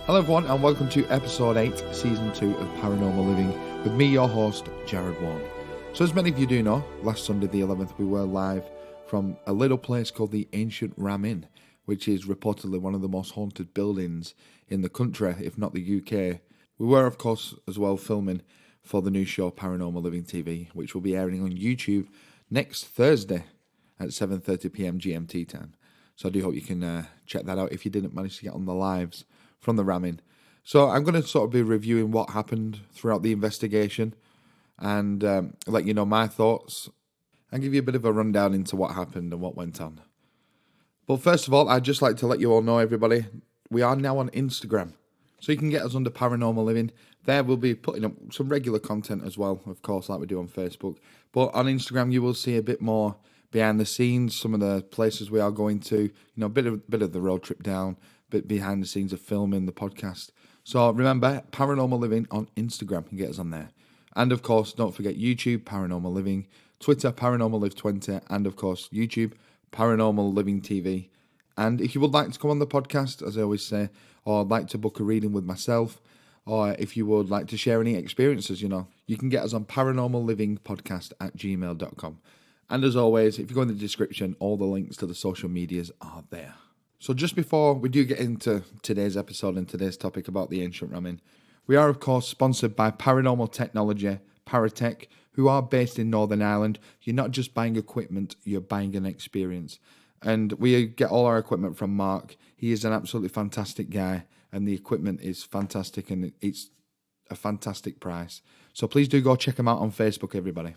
Hello everyone and welcome to episode 8, season 2 of Paranormal Living with me, your host, Jared Warne. So as many of you do know, last Sunday the 11th we were live from a little place called the Ancient Ram Inn, which is reportedly one of the most haunted buildings in the country, if not the UK. We were of course as well filming for the new show Paranormal Living TV, which will be airing on YouTube next Thursday at 7:30pm GMT time. So I do hope you can check that out if you didn't manage to get on the lives from the Ram Inn. So I'm going to sort of be reviewing what happened throughout the investigation and let you know my thoughts and give you a bit of a rundown into what happened and what went on. But first of all, I'd just like to let you all know, everybody, we are now on Instagram. So you can get us under Paranormal Living. There we'll be putting up some regular content as well, of course, like we do on Facebook. But on Instagram you will see a bit more behind the scenes, some of the places we are going to, a bit of the road trip down, bit behind the scenes of filming the podcast. So remember, Paranormal Living on Instagram, you can get us on there. And of course, don't forget YouTube, Paranormal Living, Twitter, Paranormal Live 20, and of course, YouTube, Paranormal Living TV. And if you would like to come on the podcast, as I always say, or like to book a reading with myself, or if you would like to share any experiences, you can get us on paranormallivingpodcast@gmail.com. And as always, if you go in the description, all the links to the social medias are there. So just before we do get into today's episode and today's topic about the Ancient Ram Inn, we are of course sponsored by Paranormal Technology, Paratech, who are based in Northern Ireland. You're not just buying equipment, you're buying an experience. And we get all our equipment from Mark. He is an absolutely fantastic guy and the equipment is fantastic and it's a fantastic price. So please do go check him out on Facebook, everybody.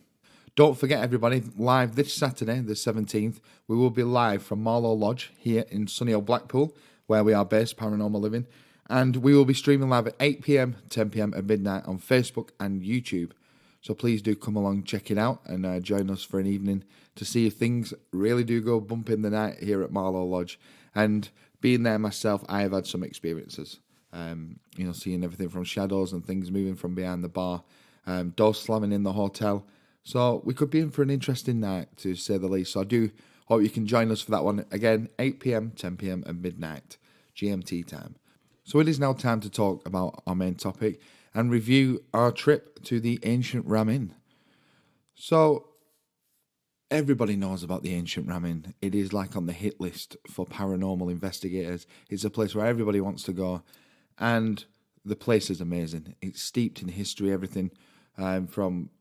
Don't forget, everybody, live this Saturday, the 17th, we will be live from Marlow Lodge here in sunny old Blackpool, where we are based, Paranormal Living. And we will be streaming live at 8pm, 10pm and midnight on Facebook and YouTube. So please do come along, check it out, and join us for an evening to see if things really do go bump in the night here at Marlow Lodge. And being there myself, I have had some experiences. Seeing everything from shadows and things moving from behind the bar, doors slamming in the hotel. So we could be in for an interesting night, to say the least. So I do hope you can join us for that one. Again, 8pm, 10pm and midnight, GMT time. So it is now time to talk about our main topic and review our trip to the Ancient Ram Inn. So everybody knows about the Ancient Ram Inn. It is like on the hit list for paranormal investigators. It's a place where everybody wants to go. And the place is amazing. It's steeped in history, everything from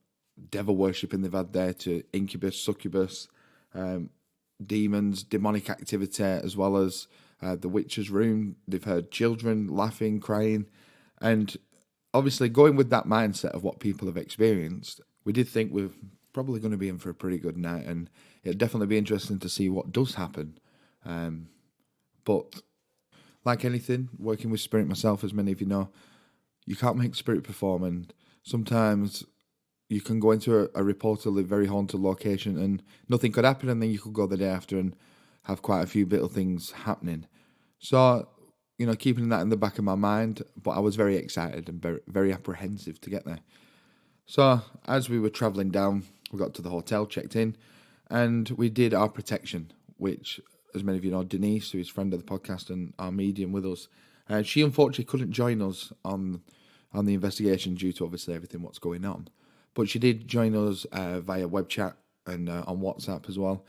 devil worshipping they've had there to incubus, succubus, demons, demonic activity, as well as the witch's room. They've heard children laughing, crying, and obviously going with that mindset of what people have experienced, we did think we're probably going to be in for a pretty good night, and it'll definitely be interesting to see what does happen. But like anything, working with spirit myself, as many of you know, you can't make spirit perform, and sometimes you can go into a reportedly very haunted location and nothing could happen, and then you could go the day after and have quite a few little things happening. So, keeping that in the back of my mind, but I was very excited and very, very apprehensive to get there. So, as we were travelling down, we got to the hotel, checked in, and we did our protection, which, as many of you know, Denise, who is a friend of the podcast and our medium with us, she unfortunately couldn't join us on the investigation due to obviously everything what's going on. But she did join us via web chat and on WhatsApp as well.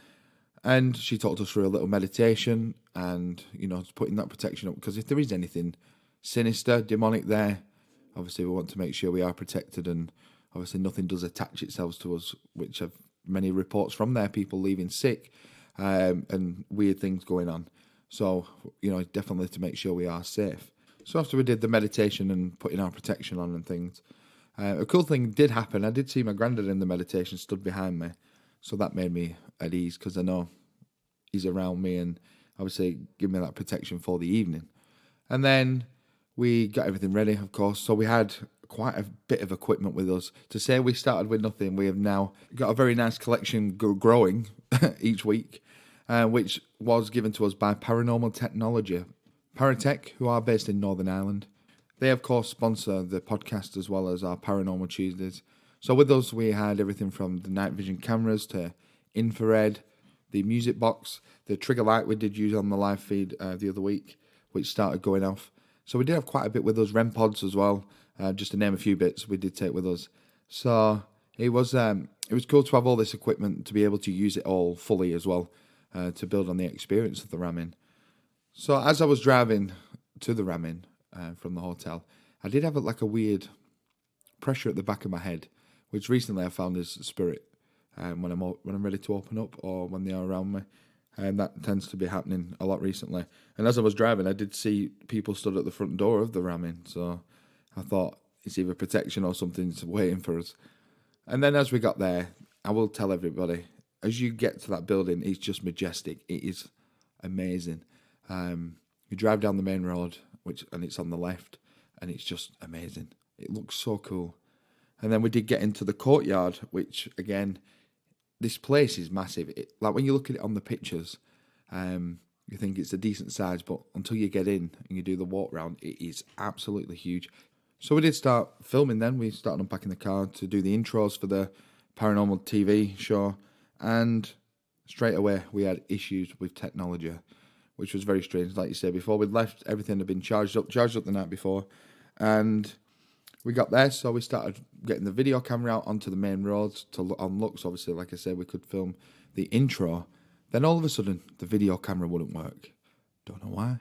And she talked us through a little meditation and, putting that protection up. Because if there is anything sinister, demonic there, obviously we want to make sure we are protected and obviously nothing does attach itself to us, which have many reports from there, people leaving sick and weird things going on. So, definitely to make sure we are safe. So after we did the meditation and putting our protection on and things, a cool thing did happen. I did see my granddad in the meditation stood behind me. So that made me at ease because I know he's around me and obviously give me that protection for the evening. And then we got everything ready, of course. So we had quite a bit of equipment with us. To say we started with nothing, we have now got a very nice collection growing each week, which was given to us by Paranormal Technology, Paratech, who are based in Northern Ireland. They, of course, sponsor the podcast as well as our Paranormal Tuesdays. So with us, we had everything from the night vision cameras to infrared, the music box, the trigger light we did use on the live feed the other week, which started going off. So we did have quite a bit with us, REM pods as well, just to name a few bits we did take with us. So it was cool to have all this equipment to be able to use it all fully as well, to build on the experience of the ramming. So as I was driving to the ramming from the hotel, I did have like a weird pressure at the back of my head, which recently I found is spirit when I'm ready to open up or when they are around me. And that tends to be happening a lot recently. And as I was driving, I did see people stood at the front door of the ramming. So I thought it's either protection or something's waiting for us. And then as we got there, I will tell everybody, as you get to that building, it's just majestic. It is amazing. You drive down the main road, and it's on the left, and it's just amazing. It looks so cool. And then we did get into the courtyard, which, again, this place is massive. Like when you look at it on the pictures, you think it's a decent size, but until you get in and you do the walk round, it is absolutely huge. So we did start filming then. We started unpacking the car to do the intros for the Paranormal TV show, and straight away we had issues with technology, which was very strange. Like you said before, we'd left, everything had been charged up the night before, and we got there, so we started getting the video camera out onto the main roads to unlock. So obviously, like I said, we could film the intro. Then all of a sudden, the video camera wouldn't work. Don't know why.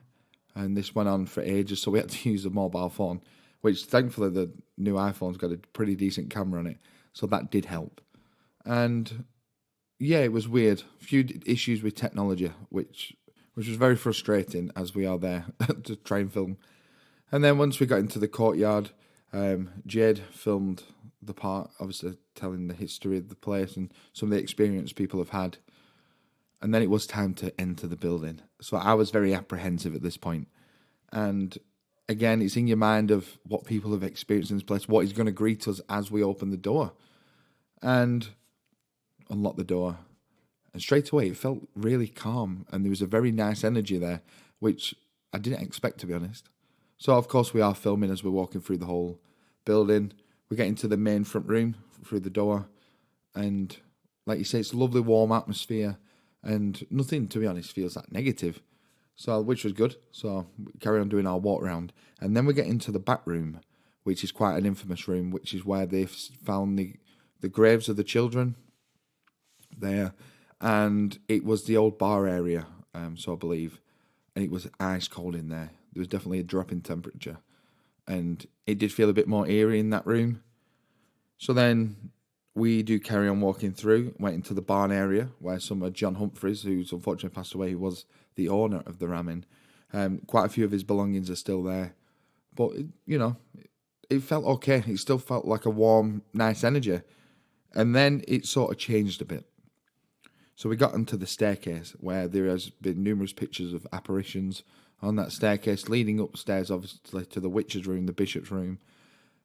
And this went on for ages, so we had to use a mobile phone, which thankfully the new iPhone's got a pretty decent camera on it, so that did help. And yeah, it was weird. A few issues with technology, which was very frustrating as we are there to try and film. And then once we got into the courtyard, Jaide filmed the part, obviously telling the history of the place and some of the experience people have had. And then it was time to enter the building. So I was very apprehensive at this point. And again, it's in your mind of what people have experienced in this place, what is going to greet us as we open the door. And unlock the door. And straight away, it felt really calm. And there was a very nice energy there, which I didn't expect, to be honest. So, of course, we are filming as we're walking through the whole building. We get into the main front room through the door. And like you say, it's a lovely, warm atmosphere. And nothing, to be honest, feels that negative. So, which was good. So, we carry on doing our walk around. And then we get into the back room, which is quite an infamous room, which is where they've found the graves of the children there. And it was the old bar area, so I believe. And it was ice cold in there. There was definitely a drop in temperature. And it did feel a bit more eerie in that room. So then we do carry on walking through, went into the barn area where some of John Humphreys, who's unfortunately passed away, who was the owner of the ramming. Quite a few of his belongings are still there. But, it felt okay. It still felt like a warm, nice energy. And then it sort of changed a bit. So we got onto the staircase where there has been numerous pictures of apparitions on that staircase leading upstairs, obviously, to the witch's room, the bishop's room.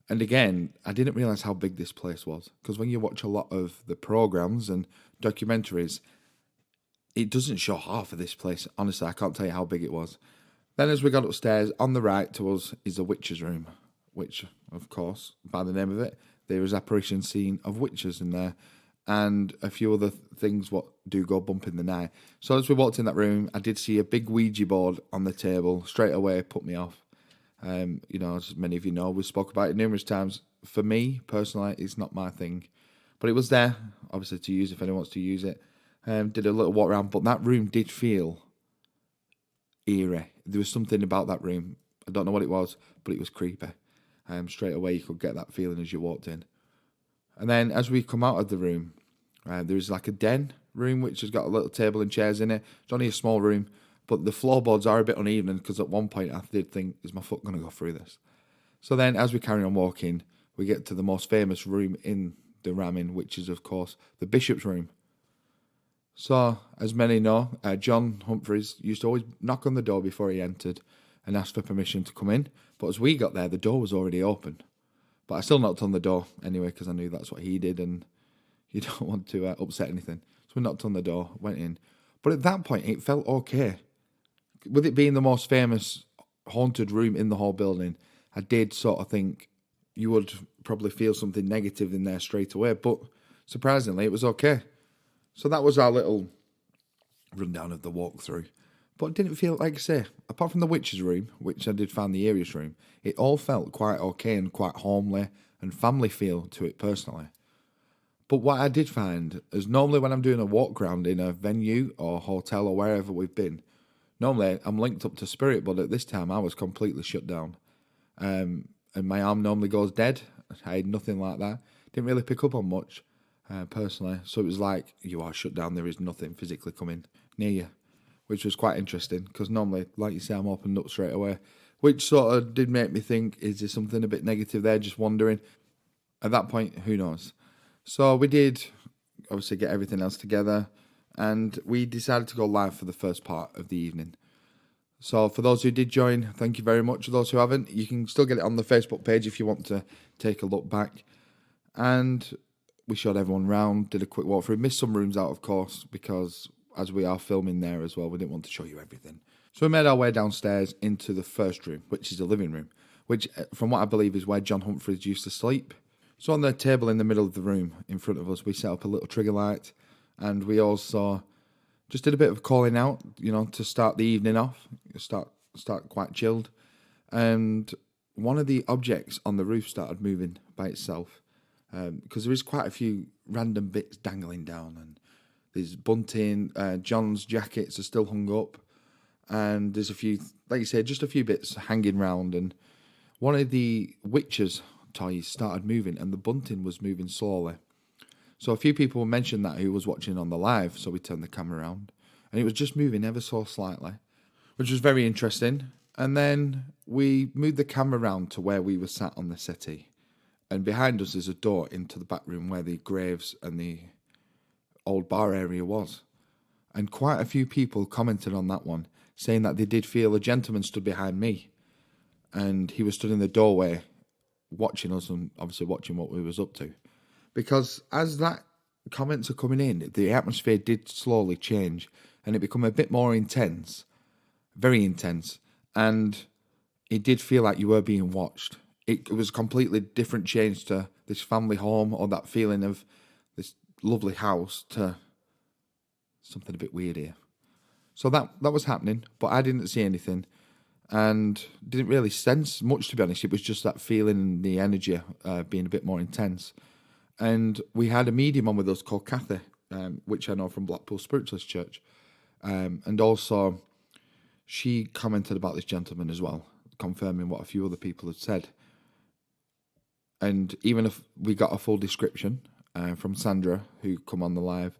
And again, I didn't realise how big this place was, because when you watch a lot of the programmes and documentaries, it doesn't show half of this place. Honestly, I can't tell you how big it was. Then as we got upstairs, on the right to us is the witch's room, which, of course, by the name of it, there is apparition scene of witches in there. And a few other things what do go bump in the night. So as we walked in that room, I did see a big Ouija board on the table. Straight away, put me off. As many of you know, we spoke about it numerous times. For me, personally, it's not my thing. But it was there, obviously, to use if anyone wants to use it. Did a little walk around, but that room did feel eerie. There was something about that room. I don't know what it was, but it was creepy. Straight away, you could get that feeling as you walked in. And then as we come out of the room, there's like a den room which has got a little table and chairs in it. It's only a small room, but the floorboards are a bit uneven because at one point I did think, is my foot going to go through this? So then as we carry on walking, we get to the most famous room in the ramming, which is, of course, the bishop's room. So, as many know, John Humphreys used to always knock on the door before he entered and ask for permission to come in. But as we got there, the door was already open. But I still knocked on the door anyway because I knew that's what he did and you don't want to upset anything. So we knocked on the door, went in. But at that point, it felt okay. With it being the most famous haunted room in the whole building, I did sort of think you would probably feel something negative in there straight away. But surprisingly, it was okay. So that was our little rundown of the walkthrough. But it didn't feel, like I say, apart from the witch's room, which I did find the eeriest room, it all felt quite okay and quite homely and family feel to it personally. But what I did find is normally when I'm doing a walk around in a venue or hotel or wherever we've been, normally I'm linked up to spirit, but at this time I was completely shut down. And my arm normally goes dead. I had nothing like that. Didn't really pick up on much, personally. So it was like, you are shut down, there is nothing physically coming near you, which was quite interesting because normally, like you say, I'm opened up straight away, which sort of did make me think, is there something a bit negative there, just wondering. At that point, who knows? So we did obviously get everything else together and we decided to go live for the first part of the evening. So for those who did join, thank you very much. For those who haven't, you can still get it on the Facebook page if you want to take a look back. And we showed everyone round, did a quick walkthrough, missed some rooms out, of course, because as we are filming there as well, we didn't want to show you everything. So we made our way downstairs into the first room, which is the living room, which, from what I believe, is where John Humphreys used to sleep. So on the table in the middle of the room in front of us, we set up a little trigger light, and we also just did a bit of calling out, to start the evening off, start quite chilled. And one of the objects on the roof started moving by itself, because there is quite a few random bits dangling down, and there's bunting, John's jackets are still hung up, and there's a few, like you said, just a few bits hanging round, and one of the witches' toys started moving, and the bunting was moving slowly. So a few people mentioned that who was watching on the live, so we turned the camera around, and it was just moving ever so slightly, which was very interesting. And then we moved the camera around to where we were sat on the settee, and behind us is a door into the back room where the graves and the old bar area was. And quite a few people commented on that one, saying that they did feel a gentleman stood behind me, and he was stood in the doorway watching us and obviously watching what we was up to. Because as that comments are coming in, the atmosphere did slowly change and it became a bit more intense, very intense, and it did feel like you were being watched. It was a completely different change to this family home or that feeling of this lovely house to something a bit weird here. So that was happening, but I didn't see anything and didn't really sense much, to be honest. It was just that feeling and the energy being a bit more intense. And we had a medium on with us called Kathy, which I know from Blackpool Spiritualist Church. And also, she commented about this gentleman as well, confirming what a few other people had said. And even if we got a full description from Sandra, who come on the live,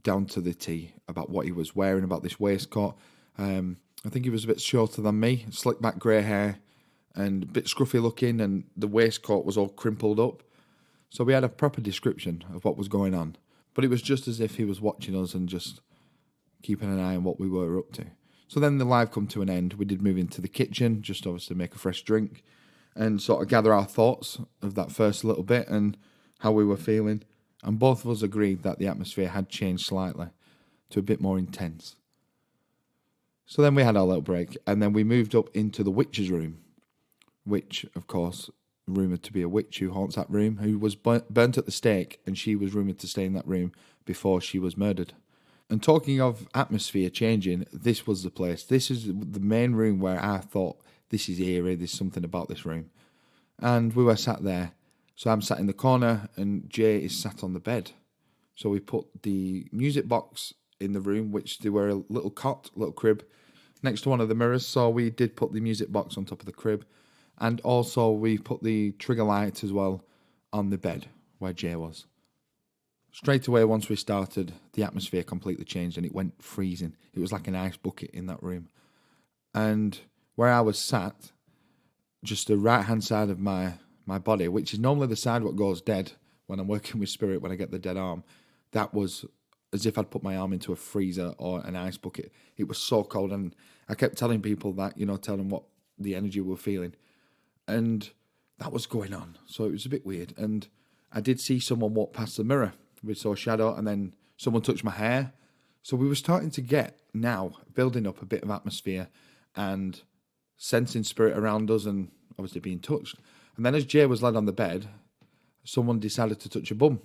down to the T about what he was wearing, about this waistcoat. I think he was a bit shorter than me, slick back grey hair, and a bit scruffy looking, and the waistcoat was all crimpled up. So we had a proper description of what was going on. But it was just as if he was watching us and just keeping an eye on what we were up to. So then the live come to an end. We did move into the kitchen, just obviously make a fresh drink and sort of gather our thoughts of that first little bit and how we were feeling. And both of us agreed that the atmosphere had changed slightly to a bit more intense. So then we had our little break and then we moved up into the witch's room, which, of course, rumoured to be a witch who haunts that room, who was burnt at the stake, and she was rumoured to stay in that room before she was murdered. And talking of atmosphere changing, this was the place. This is the main room where I thought, this is eerie, there's something about this room. And we were sat there. So I'm sat in the corner and Jay is sat on the bed. So we put the music box in the room, which there were a little cot, little crib, next to one of the mirrors. So we did put the music box on top of the crib. And also we put the trigger light as well on the bed where Jay was. Straight away, once we started, the atmosphere completely changed and it went freezing. It was like an ice bucket in that room. And where I was sat, just the right-hand side of my body, which is normally the side what goes dead when I'm working with spirit, when I get the dead arm, that was as if I'd put my arm into a freezer or an ice bucket. It was so cold, and I kept telling people that, telling them what the energy we were feeling. And that was going on. So it was a bit weird. And I did see someone walk past the mirror. We saw a shadow and then someone touched my hair. So we were starting to get now building up a bit of atmosphere and sensing spirit around us and obviously being touched. And then as Jay was led on the bed, someone decided to touch a bum,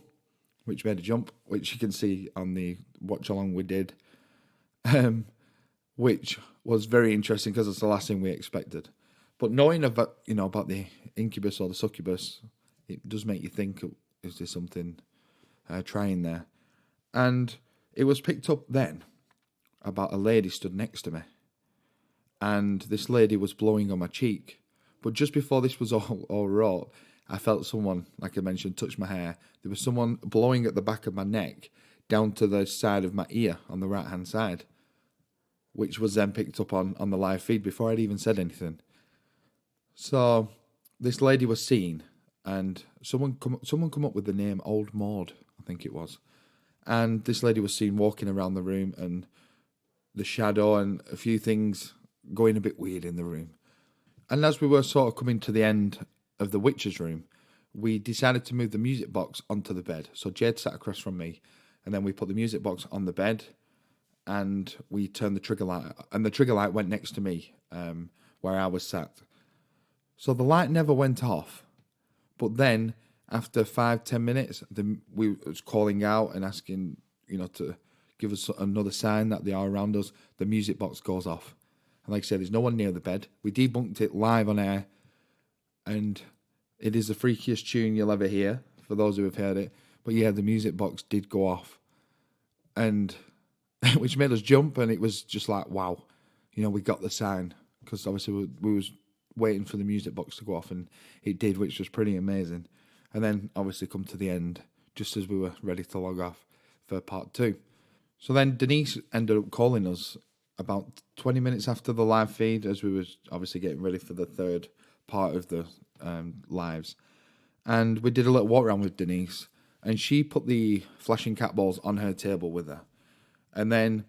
which made a jump, which you can see on the watch along we did. which was very interesting because it's the last thing we expected. But knowing about about the incubus or the succubus, it does make you think: is there something trying there? And it was picked up then about a lady stood next to me, and this lady was blowing on my cheek. But just before this was all wrought, I felt someone, like I mentioned, touch my hair. There was someone blowing at the back of my neck down to the side of my ear on the right hand side, which was then picked up on the live feed before I'd even said anything. So this lady was seen, and someone come up with the name Old Maud, I think it was. And this lady was seen walking around the room, and the shadow and a few things going a bit weird in the room. And as we were sort of coming to the end of the witch's room, we decided to move the music box onto the bed. So Jaide sat across from me, and then we put the music box on the bed, and we turned the trigger light, and the trigger light went next to me, where I was sat. So the light never went off, but then after 5-10 minutes, we was calling out and asking, to give us another sign that they are around us. The music box goes off, and like I said, there's no one near the bed. We debunked it live on air, and it is the freakiest tune you'll ever hear for those who have heard it. But yeah, the music box did go off, and which made us jump, and it was just like, wow, we got the sign, because obviously we was waiting for the music box to go off, and it did, which was pretty amazing. And then obviously come to the end just as we were ready to log off for part 2. So then Denise ended up calling us about 20 minutes after the live feed, as we was obviously getting ready for the third part of the lives. And we did a little walk around with Denise, and she put the flashing cat balls on her table with her. And then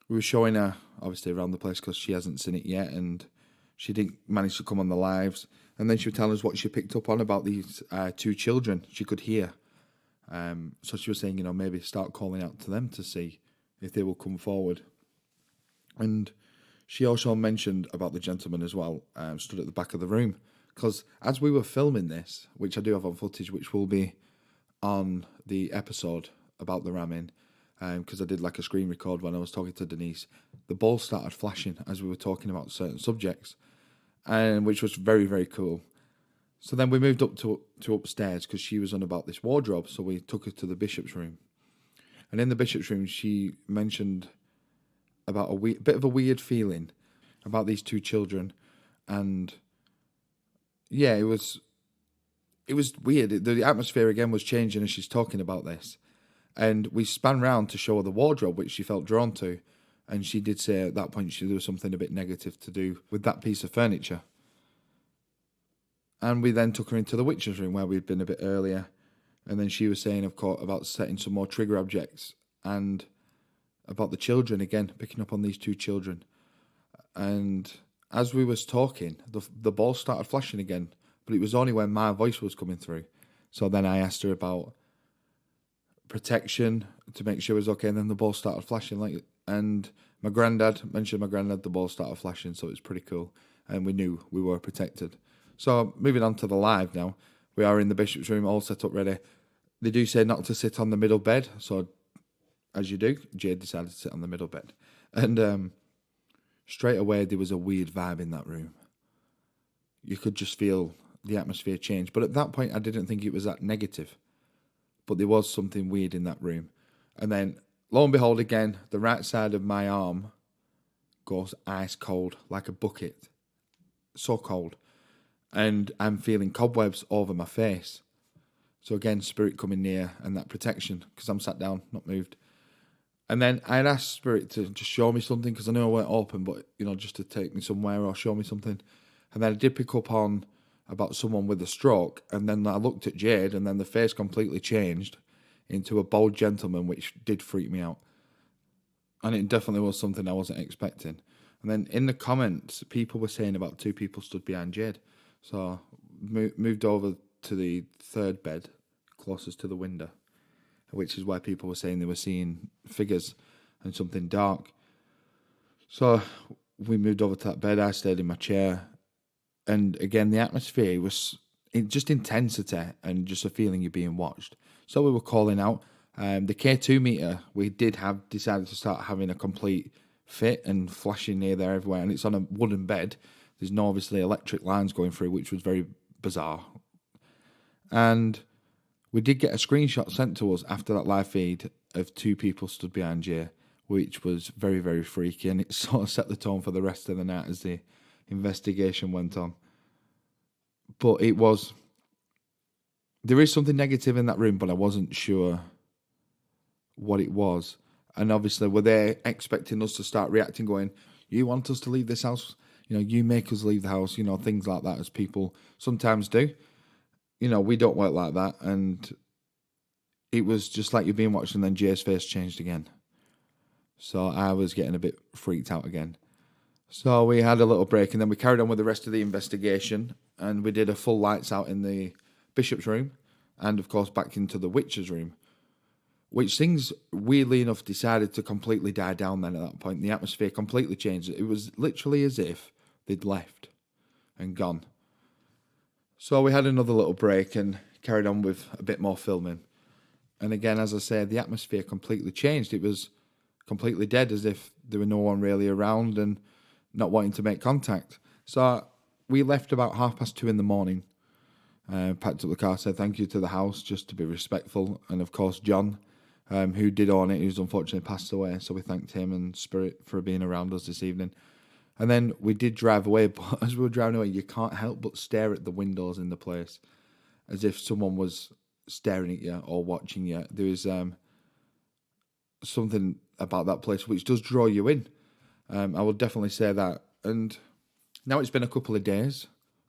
we were showing her obviously around the place because she hasn't seen it yet, and she didn't manage to come on the lives. And then she would tell us what she picked up on about these 2 children she could hear. So she was saying, maybe start calling out to them to see if they will come forward. And she also mentioned about the gentleman as well, stood at the back of the room. Because as we were filming this, which I do have on footage, which will be on the episode about the ramming, because I did like a screen record when I was talking to Denise, the ball started flashing as we were talking about certain subjects, and which was very, very cool. So then we moved up to upstairs because she was on about this wardrobe, so we took her to the bishop's room. And in the bishop's room, she mentioned about a bit of a weird feeling about these 2 children, and yeah, it was weird. The atmosphere again was changing as she's talking about this. And we span round to show her the wardrobe, which she felt drawn to. And she did say at that point there was something a bit negative to do with that piece of furniture. And we then took her into the witch's room where we'd been a bit earlier. And then she was saying, of course, about setting some more trigger objects and about the children again, picking up on these 2 children. And as we was talking, the ball started flashing again, but it was only when my voice was coming through. So then I asked her about protection to make sure it was okay, and then the ball started flashing. And my granddad, the ball started flashing, so it was pretty cool, and we knew we were protected. So moving on to the live now, we are in the bishop's room, all set up ready. They do say not to sit on the middle bed, so as you do, Jaide decided to sit on the middle bed, and straight away there was a weird vibe in that room. You could just feel the atmosphere change, but at that point I didn't think it was that negative. But there was something weird in that room. And then, lo and behold, again, the right side of my arm goes ice cold, like a bucket. So cold. And I'm feeling cobwebs over my face. So again, spirit coming near and that protection, because I'm sat down, not moved. And then I had asked spirit to just show me something, because I know I weren't open, but, just to take me somewhere or show me something. And then I did pick up on about someone with a stroke, and then I looked at Jaide, and then the face completely changed into a bald gentleman, which did freak me out. And it definitely was something I wasn't expecting. And then in the comments, people were saying about 2 people stood behind Jaide. So moved over to the 3rd bed, closest to the window, which is why people were saying they were seeing figures and something dark. So we moved over to that bed, I stayed in my chair. And again, the atmosphere was just intensity and just a feeling you're being watched. So we were calling out. The K2 meter, we decided to start having a complete fit and flashing here, there, everywhere. And it's on a wooden bed. There's no obviously electric lines going through, which was very bizarre. And we did get a screenshot sent to us after that live feed of 2 people stood behind Jay, which was very, very freaky. And it sort of set the tone for the rest of the night as the investigation went on. But there is something negative in that room, but I wasn't sure what it was. And obviously, were they expecting us to start reacting, going, you want us to leave this house? You make us leave the house, things like that, as people sometimes do. We don't work like that. And it was just like you're being watched, and then Jay's face changed again. So I was getting a bit freaked out again. So we had a little break, and then we carried on with the rest of the investigation, and we did a full lights out in the bishop's room, and of course back into the witch's room, which things, weirdly enough, decided to completely die down then at that point. The atmosphere completely changed. It was literally as if they'd left and gone. So we had another little break and carried on with a bit more filming. And again, as I said, the atmosphere completely changed. It was completely dead, as if there were no one really around and not wanting to make contact. So we left about 2:30 in the morning. Packed up the car, said thank you to the house, just to be respectful. And of course, John, who did own it, who's unfortunately passed away. So we thanked him and Spirit for being around us this evening. And then we did drive away, but as we were driving away, you can't help but stare at the windows in the place, as if someone was staring at you or watching you. There is something about that place which does draw you in. I will definitely say that. And now it's been a couple of days,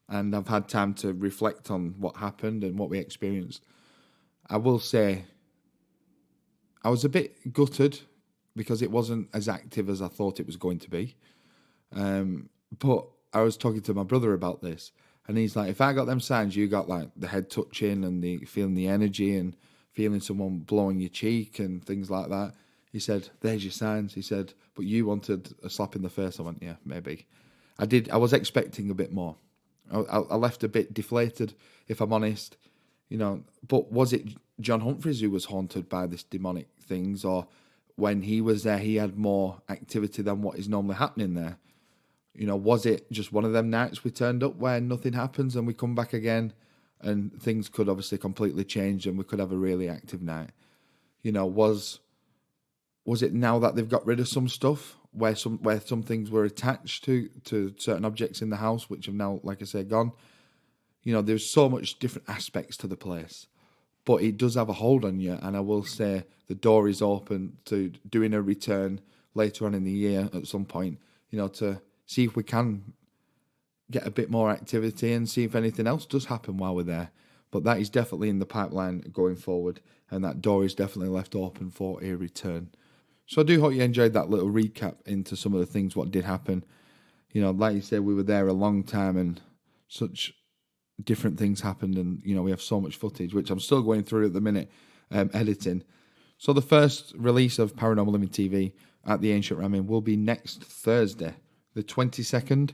and I've had time to reflect on what happened and what we experienced. I will say I was a bit gutted because it wasn't as active as I thought it was going to be. But I was talking to my brother about this, and he's like, if I got them signs, you got like the head touching and the feeling the energy and feeling someone blowing your cheek and things like that. He said, there's your signs. He said, but you wanted a slap in the face. I went, yeah, maybe. I did. I was expecting a bit more. I left a bit deflated, if I'm honest, but was it John Humphreys who was haunted by this demonic things, or when he was there, he had more activity than what is normally happening there? Was it just one of them nights we turned up where nothing happens and we come back again and things could obviously completely change and we could have a really active night? Was it now that they've got rid of some stuff where some things were attached to certain objects in the house, which have now, like I say, gone? There's so much different aspects to the place, but it does have a hold on you. And I will say the door is open to doing a return later on in the year at some point, to see if we can get a bit more activity and see if anything else does happen while we're there. But that is definitely in the pipeline going forward, and that door is definitely left open for a return. So I do hope you enjoyed that little recap into some of the things what did happen. Like you said, we were there a long time and such different things happened, and we have so much footage, which I'm still going through at the minute, editing. So the first release of Paranormal Living TV at the Ancient Ramin will be next Thursday, the 22nd,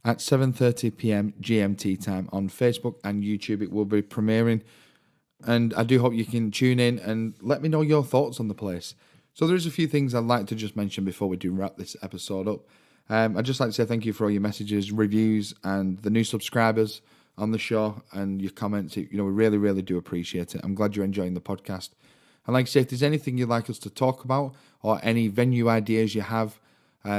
at 7:30 p.m. GMT time on Facebook and YouTube. It will be premiering, and I do hope you can tune in and let me know your thoughts on the place. So there's a few things I'd like to just mention before we do wrap this episode up. I'd just like to say thank you for all your messages, reviews, and the new subscribers on the show and your comments. We really, really do appreciate it. I'm glad you're enjoying the podcast. And like I say, if there's anything you'd like us to talk about or any venue ideas you have,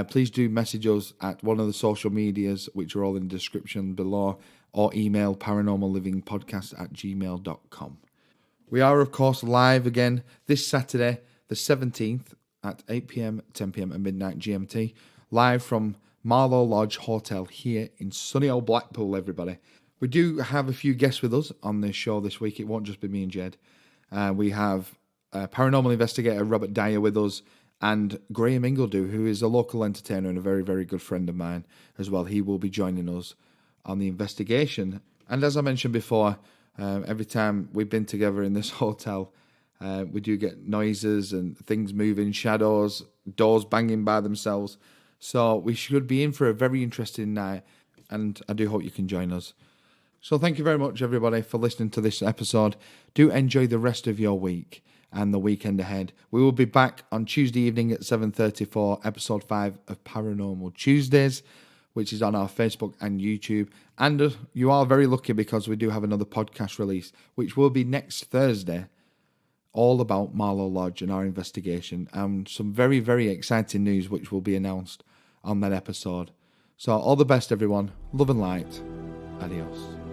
please do message us at one of the social medias, which are all in the description below, or email paranormallivingpodcast@gmail.com. We are, of course, live again this Saturday, the 17th, at 8 p.m, 10 p.m, and midnight GMT, live from Marlow Lodge Hotel here in sunny old Blackpool, everybody. We do have a few guests with us on this show this week. It won't just be me and Jed. We have paranormal investigator Robert Dyer with us, and Graham Ingledew, who is a local entertainer and a very, very good friend of mine as well. He will be joining us on the investigation. And as I mentioned before, every time we've been together in this hotel, we do get noises and things moving, shadows, doors banging by themselves. So we should be in for a very interesting night, and I do hope you can join us. So thank you very much, everybody, for listening to this episode. Do enjoy the rest of your week, and the weekend ahead. We will be back on Tuesday evening at 7:30 for episode 5 of Paranormal Tuesdays, which is on our Facebook and YouTube. And you are very lucky because we do have another podcast release, which will be next Thursday, all about Marlow Lodge and our investigation, and some very, very exciting news which will be announced on that episode. So all the best, everyone. Love and light. Adios.